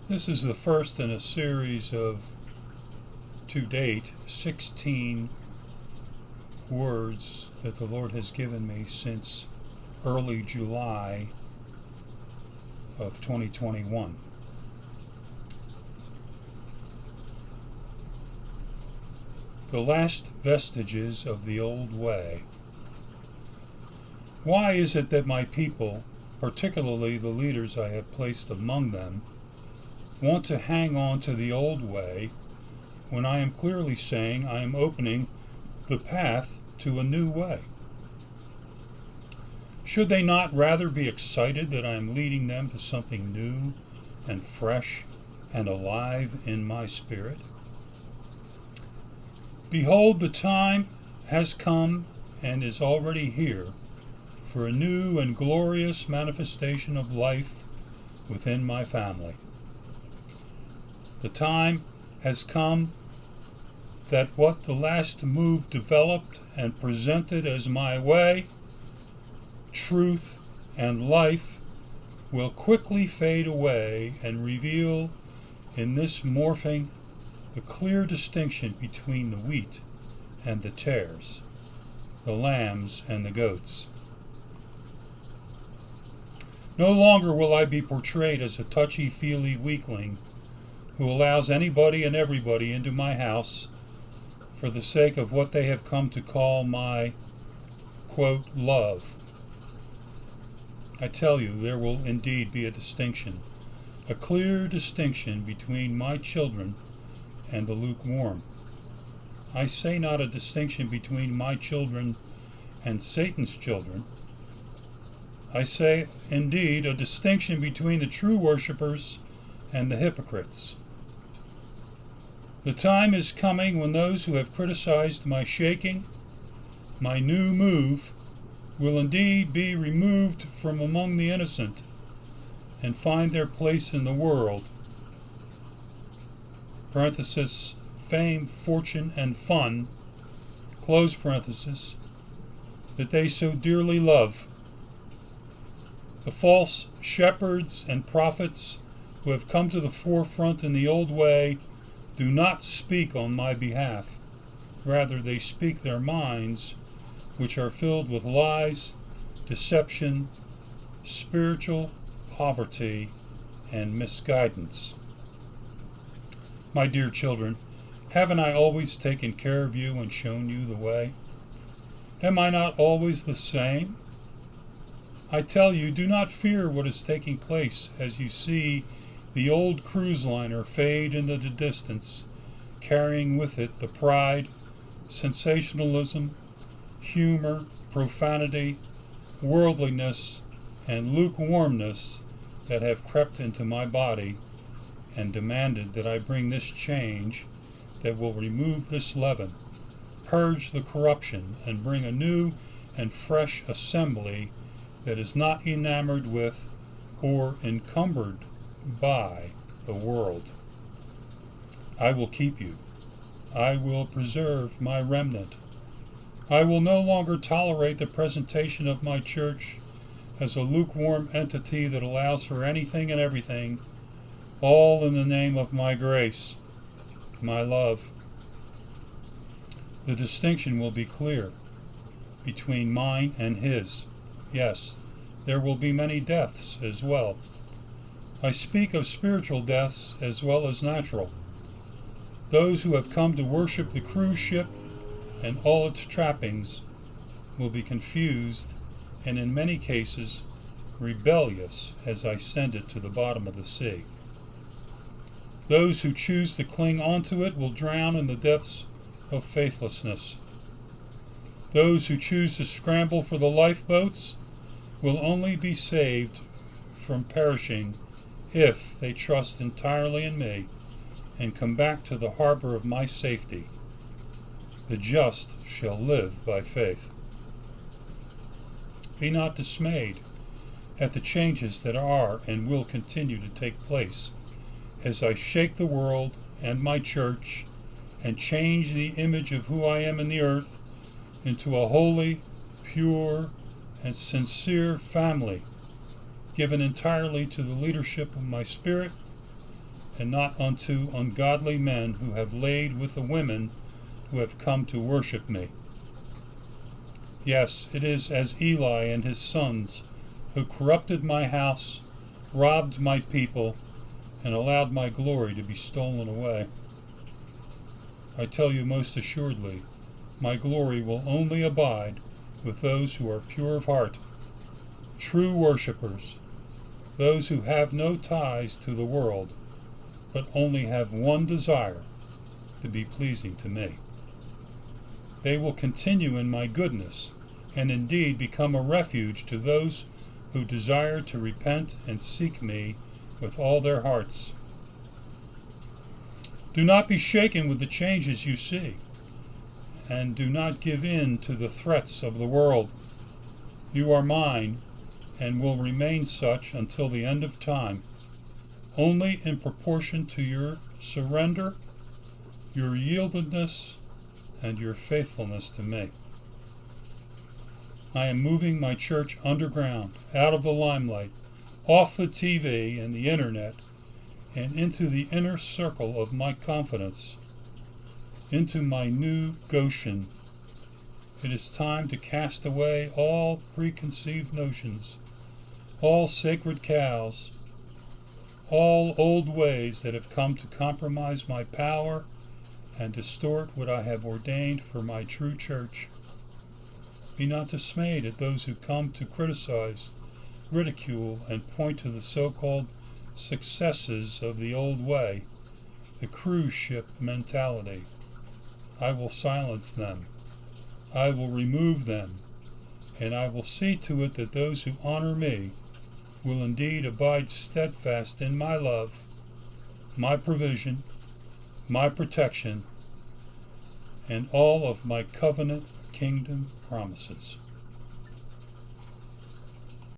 This is the first in a series of, to date, 16 words that the Lord has given me since early July of 2021. The last vestiges of the old way. Why is it that my people, particularly the leaders I have placed among them, want to hang on to the old way when I am clearly saying I am opening the path to a new way? Should they not rather be excited that I am leading them to something new and fresh and alive in my spirit? Behold, the time has come and is already here for a new and glorious manifestation of life within my family. The time has come that what the last move developed and presented as my way, truth, and life will quickly fade away and reveal in this morphing the clear distinction between the wheat and the tares, the lambs and the goats. No longer will I be portrayed as a touchy-feely weakling who allows anybody and everybody into my house for the sake of what they have come to call my, quote, love. I tell you, there will indeed be a distinction, a clear distinction between my children and the lukewarm. I say not a distinction between my children and Satan's children. I say, indeed, a distinction between the true worshipers and the hypocrites. The time is coming when those who have criticized my shaking, my new move, will indeed be removed from among the innocent and find their place in the world. Parenthesis, fame, fortune, and fun, close parenthesis, that they so dearly love. The false shepherds and prophets who have come to the forefront in the old way do not speak on my behalf. Rather, they speak their minds, which are filled with lies, deception, spiritual poverty, and misguidance. My dear children, haven't I always taken care of you and shown you the way? Am I not always the same? I tell you, do not fear what is taking place as you see the old cruise liner fade into the distance, carrying with it the pride, sensationalism, humor, profanity, worldliness, and lukewarmness that have crept into my body and demanded that I bring this change that will remove this leaven, purge the corruption, and bring a new and fresh assembly that is not enamored with or encumbered by the world. I will keep you. I will preserve my remnant. I will no longer tolerate the presentation of my church as a lukewarm entity that allows for anything and everything, all in the name of my grace, my love. The distinction will be clear between mine and his. Yes, there will be many deaths as well. I speak of spiritual deaths as well as natural. Those who have come to worship the cruise ship and all its trappings will be confused and in many cases rebellious as I send it to the bottom of the sea. Those who choose to cling onto it will drown in the depths of faithlessness. Those who choose to scramble for the lifeboats will only be saved from perishing if they trust entirely in me and come back to the harbor of my safety. The just shall live by faith. Be not dismayed at the changes that are and will continue to take place as I shake the world and my church and change the image of who I am in the earth into a holy, pure, and sincere family given entirely to the leadership of my Spirit and not unto ungodly men who have laid with the women who have come to worship me. Yes, it is as Eli and his sons, who corrupted my house, robbed my people, and allowed my glory to be stolen away. I tell you most assuredly, my glory will only abide with those who are pure of heart, true worshippers, those who have no ties to the world, but only have one desire, to be pleasing to me. They will continue in my goodness, and indeed become a refuge to those who desire to repent and seek me with all their hearts. Do not be shaken with the changes you see, and do not give in to the threats of the world. You are mine, and will remain such until the end of time, only in proportion to your surrender, your yieldedness, and your faithfulness to me. I am moving my church underground, out of the limelight, off the TV and the internet, and into the inner circle of my confidence, into my new Goshen. It is time to cast away all preconceived notions, all sacred cows, all old ways that have come to compromise my power and distort what I have ordained for my true church. Be not dismayed at those who come to criticize, ridicule, and point to the so-called successes of the old way, the cruise ship mentality. I will silence them. I will remove them, and I will see to it that those who honor me will indeed abide steadfast in my love, my provision, my protection, and all of my covenant kingdom promises.